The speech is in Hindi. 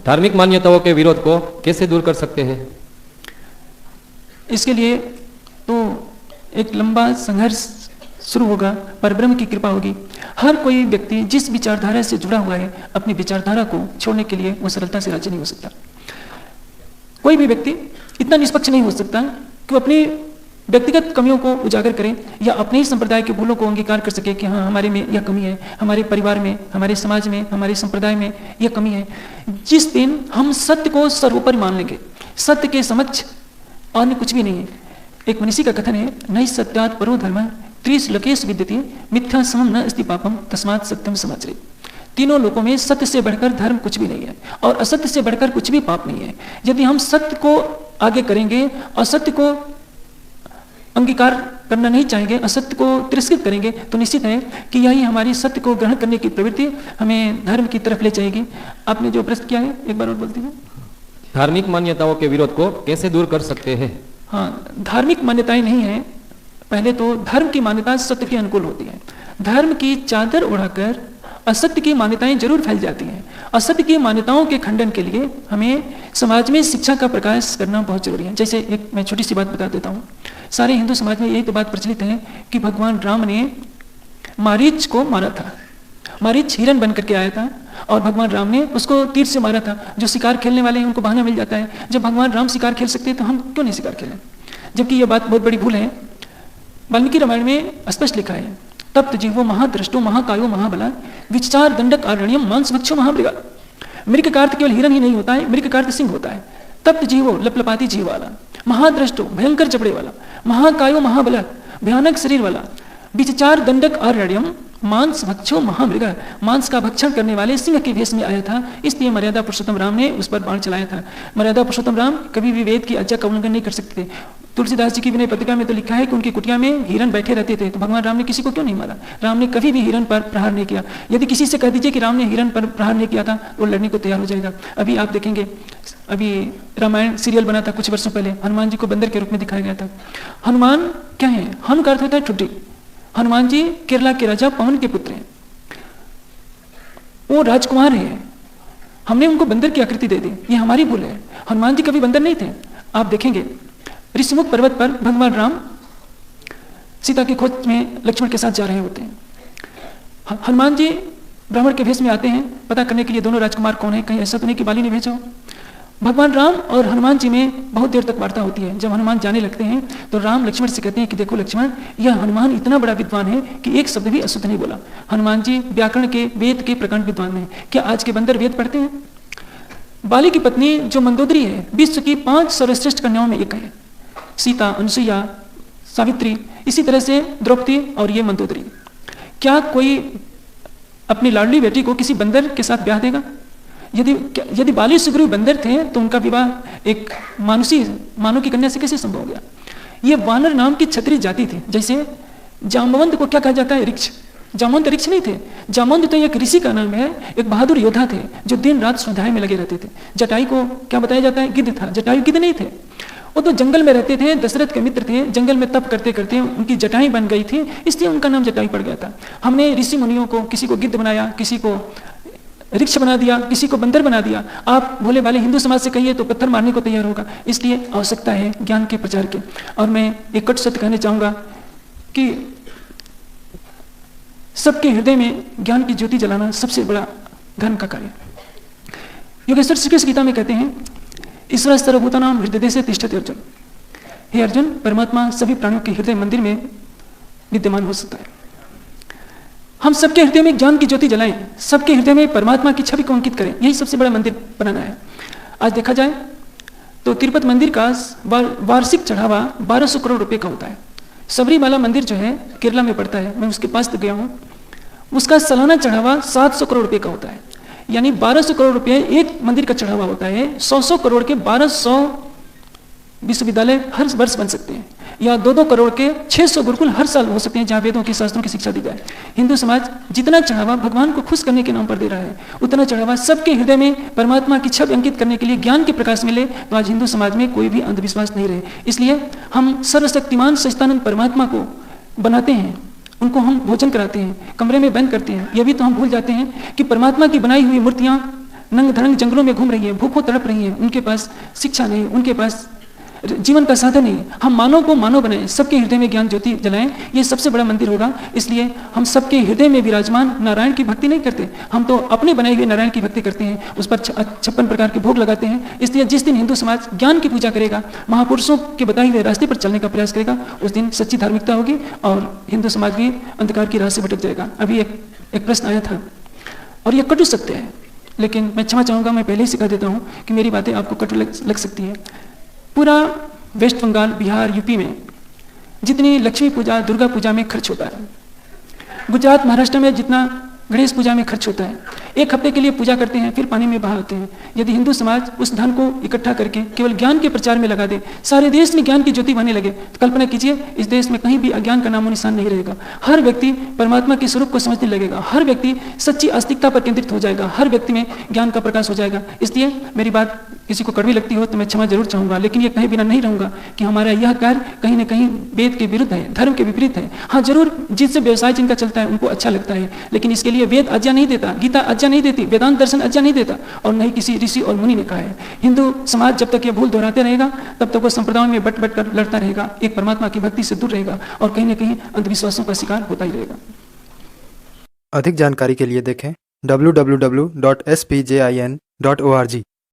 धार्मिक मान्यताओं के विरोध को कैसे दूर कर सकते हैं? इसके लिए तो एक लंबा संघर्ष शुरू होगा, पर ब्रह्म की कृपा होगी। हर कोई व्यक्ति जिस विचारधारा से जुड़ा हुआ है, अपनी विचारधारा को छोड़ने के लिए वो सरलता से राजी नहीं हो सकता। कोई भी व्यक्ति इतना निष्पक्ष नहीं हो सकता कि वो अपनी व्यक्तिगत कमियों को उजागर करे या अपने ही संप्रदाय के भूलों को अंगीकार कर सके कि हाँ, हमारे में यह कमी है, हमारे परिवार में, हमारे समाज में, हमारे संप्रदाय में यह कमी है। जिस दिन हम सत्य को सर्वोपरि मान लेंगे, सत्य के समक्ष अन्य कुछ भी नहीं है। एक मनीषी का कथन है, नई सत्यात् परो धर्मः त्रिश्लोकेश विद्यते मिथ्या समम न अस्ति पापम तस्मात् सत्यम समाचरेत्। तीनों लोकों में सत्य से बढ़कर धर्म कुछ भी नहीं है और असत्य से बढ़कर कुछ भी पाप नहीं है। यदि हम सत्य को आगे करेंगे, असत्य को अंगीकार करना नहीं चाहेंगे, असत्य को तिरस्कृत करेंगे, तो निश्चित है कि यही हमारी सत्य को ग्रहण करने की प्रवृत्ति हमें धर्म की तरफ ले जाएगी। आपने जो प्रश्न किया है एक बार और बोलती हूँ। धार्मिक मान्यताओं के विरोध को कैसे दूर कर सकते हैं? हाँ, धार्मिक मान्यताएं नहीं है। पहले तो धर्म की मान्यता सत्य के अनुकूल होती है। धर्म की चादर उड़ाकर असत्य की मान्यताएं जरूर फैल जाती हैं। असत्य की मान्यताओं के खंडन के लिए हमें समाज में शिक्षा का प्रकाश करना बहुत जरूरी है। जैसे एक मैं छोटी सी बात बता देता हूँ। सारे हिंदू समाज में यही तो बात प्रचलित है कि भगवान राम ने मारीच को मारा था। मारीच हिरण बन करके आया था और भगवान राम ने उसको तीर से मारा था। जो शिकार खेलने वाले हैं उनको बहाना मिल जाता है, जब भगवान राम शिकार खेल सकते हैं तो हम क्यों नहीं शिकार खेलें? जबकि यह बात बहुत बड़ी भूल है। वाल्मीकि रामायण में स्पष्ट लिखा है, तप्त जीवो महाद्रष्टो महाकायो महाबला विचार दंडक आरण्यम मांस भक्षो महामृगा। मृग का अर्थ केवल हिरण ही नहीं होता है, मृग का अर्थ सिंह होता है। तप्त जीवो लपलपाती जीव वाला, महाद्रष्टो भयंकर चपड़े वाला, महाकायो महाबला भयानक शरीर वाला, विचार दंडक आरण्यम मांस भक्षो महामृगा, मांस का भक्षण करने वाले सिंह के भेष में आया था। इसलिए मर्यादा पुरुषोत्तम राम ने उस पर बाण चलाया था। मर्यादा पुरुषोत्तम राम कभी भी वेद की आज्ञा का उल्लंघन नहीं कर सकते थे। तुलसीदास जी की विनय पत्रिका में तो लिखा है कि उनकी कुटिया में हिरण बैठे रहते थे, तो भगवान राम ने किसी को क्यों नहीं मारा? राम ने कभी भी हिरण पर प्रहार नहीं किया। यदि किसी से कह दीजिए कि राम ने हिरण पर प्रहार नहीं किया था, वो लड़ने को तैयार हो जाएगा। अभी आप देखेंगे, अभी रामायण सीरियल बना था कुछ वर्षों पहले, हनुमान जी को बंदर के रूप में दिखाया गया था। हनुमान क्या है? हनु का अर्थ होता है ठुड्डी। हनुमान जी केरला के राजा पवन के पुत्र हैं, वो राजकुमार है। हमने उनको बंदर की आकृति दे दी, ये हमारी भूल है। हनुमान जी कभी बंदर नहीं थे। आप देखेंगे ऋषिमुख पर्वत पर भगवान राम सीता की खोज में लक्ष्मण के साथ जा रहे होते हैं। हनुमान जी ब्राह्मण के भेष में आते हैं पता करने के लिए दोनों राजकुमार कौन है, कहीं ऐसा तो नहीं कि बाली ने भेजा हो। भगवान राम और हनुमान जी में बहुत देर तक वार्ता होती है। जब हनुमान जाने लगते हैं तो राम लक्ष्मण से कहते हैं कि देखो लक्ष्मण, यह हनुमान इतना बड़ा विद्वान है कि एक शब्द भी अशुद्ध नहीं बोला। हनुमान जी व्याकरण के वेद के प्रकांड विद्वान हैं। क्या आज के बंदर वेद पढ़ते हैं? बाली की पत्नी जो मंदोदरी है, विश्व की 5 सर्वश्रेष्ठ कन्याओं में एक है। सीता, अनुसुईया, सावित्री, इसी तरह से द्रौपदी और ये मंदोदरी। क्या कोई अपनी लाडली बेटी को किसी बंदर के साथ ब्याह देगा? यदि बाली सुग्रीव बंदर थे तो उनका विवाह एक मानव की कन्या से कैसे संभव हो गया? ये वानर नाम की क्षत्रिय जाति थी। जैसे जामवंत को क्या कहा जाता है? ऋक्ष। जामवंत ऋक्ष नहीं थे। जामवंत तो एक ऋषि का नाम है, एक बहादुर योद्धा थे जो दिन रात स्वाध्याय में लगे रहते थे। जटायु को क्या बताया जाता है? गिद्ध था। जटायु गिद्ध नहीं थे, वो तो जंगल में रहते थे, दशरथ के मित्र थे। जंगल में तप करते करते उनकी जटाएं बन गई थी, इसलिए उनका नाम जटायु पड़ गया था। हमने ऋषि मुनियों को किसी को गिद्ध बनाया, किसी को ऋक्ष बना दिया, किसी को बंदर बना दिया। आप भोले वाले हिंदू समाज से कहिए तो पत्थर मारने को तैयार होगा। इसलिए आवश्यकता है ज्ञान के प्रचार के। और मैं एक कट सत्य कहना चाहूंगा कि सबके हृदय में ज्ञान की ज्योति जलाना सबसे बड़ा धर्म का कार्य। योगेश्वर श्री कृष्ण गीता में कहते हैं, ईश्वर सर्वभूतानां हृदय से तिष्ठति अर्जुन। हे अर्जुन, परमात्मा सभी प्राणियों के हृदय मंदिर में विद्यमान हो सकता है। हम सबके हृदय में ज्ञान की ज्योति जलाएं, सबके हृदय में परमात्मा की छवि को अंकित करें, यही सबसे बड़ा मंदिर बनाना है। आज देखा जाए तो तिरुपति मंदिर का वार्षिक चढ़ावा 1200 करोड़ रुपए का होता है। सबरीमाला मंदिर जो है केरला में पड़ता है, मैं उसके पास तो गया हूँ, उसका सालाना चढ़ावा 700 करोड़ रुपए का होता है। यानी 1200 करोड़ रुपए एक मंदिर का चढ़ावा होता है। 100 करोड़ के 1200 विश्वविद्यालय हर वर्ष बन सकते हैं, या 2-2 करोड़ के 600 गुरुकुल हर साल हो सकते हैं जहाँ वेदों के शास्त्रों की शिक्षा दी जाए। हिंदू समाज जितना चढ़ावा भगवान को खुश करने के नाम पर दे रहा है, उतना चढ़ावा सबके हृदय में परमात्मा की छवि अंकित करने के लिए ज्ञान के प्रकाश मिले, तो आज हिंदू समाज में कोई भी अंधविश्वास नहीं रहे। इसलिए हम सर्वशक्तिमान सच्चिदानंद परमात्मा को बनाते हैं, उनको हम भोजन कराते हैं, कमरे में बंद करते हैं। यह भी तो हम भूल जाते हैं कि परमात्मा की बनाई हुई मूर्तियां नंग धड़ंग जंगलों में घूम रही है, भूखों तड़प रही है, उनके पास शिक्षा नहीं, उनके पास जीवन का साधन नहीं। हम मानव को मानव बनाएं, सबके हृदय में ज्ञान ज्योति जलाएं, ये सबसे बड़ा मंदिर होगा। इसलिए हम सबके हृदय में विराजमान नारायण की भक्ति नहीं करते, हम तो अपने बनाए हुए नारायण की भक्ति करते हैं, उस पर 56 प्रकार के भोग लगाते हैं। इसलिए जिस दिन हिंदू समाज ज्ञान की पूजा करेगा, महापुरुषों के बताए हुए रास्ते पर चलने का प्रयास करेगा, उस दिन सच्ची धार्मिकता होगी और हिंदू समाज भी अंधकार की राह से भटक जाएगा। अभी एक प्रश्न आया था और ये कटु सत्य है, लेकिन मैं क्षमा चाहूँगा, मैं पहले ही सिखा देता हूँ कि मेरी बातें आपको कटु लग सकती है। पूरा वेस्ट बंगाल, बिहार, यूपी में जितनी लक्ष्मी पूजा, दुर्गा पूजा में खर्च होता है, गुजरात, महाराष्ट्र में जितना गणेश पूजा में खर्च होता है, एक हफ्ते के लिए पूजा करते हैं, फिर पानी में बहाते हैं। यदि हिंदू समाज उस धन को इकट्ठा करके केवल ज्ञान के प्रचार में लगा दे, सारे देश में ज्ञान की ज्योति बहने लगे, तो कल्पना कीजिए इस देश में कहीं भी अज्ञान का नामो निशान नहीं रहेगा। हर व्यक्ति परमात्मा के स्वरूप को समझने लगेगा, हर व्यक्ति सच्ची आस्तिकता पर केंद्रित हो जाएगा, हर व्यक्ति में ज्ञान का प्रकाश हो जाएगा। इसलिए मेरी बात किसी को कड़वी लगती हो तो मैं क्षमा जरूर चाहूंगा, लेकिन ये कहीं बिना नहीं रहूंगा कि हमारा यह कार्य कहीं ना कहीं वेद के विरुद्ध है, धर्म के विपरीत है। हाँ, जरूर जिससे व्यवसाय जिनका चलता है उनको अच्छा लगता है, लेकिन इसके लिए वेद आज्ञा नहीं देता, गीता आज्ञा नहीं देती, वेदांत दर्शन आज्ञा नहीं देता, और नहीं किसी ऋषि और मुनि ने कहा है। हिंदू समाज जब तक ये भूल दोहराते रहेगा तब तक वो संप्रदायों में बट कर लड़ता रहेगा, एक परमात्मा की भक्ति से दूर रहेगा और कहीं ना कहीं अंधविश्वासों का शिकार होता ही रहेगा। अधिक जानकारी के लिए देखें www.spjin.org।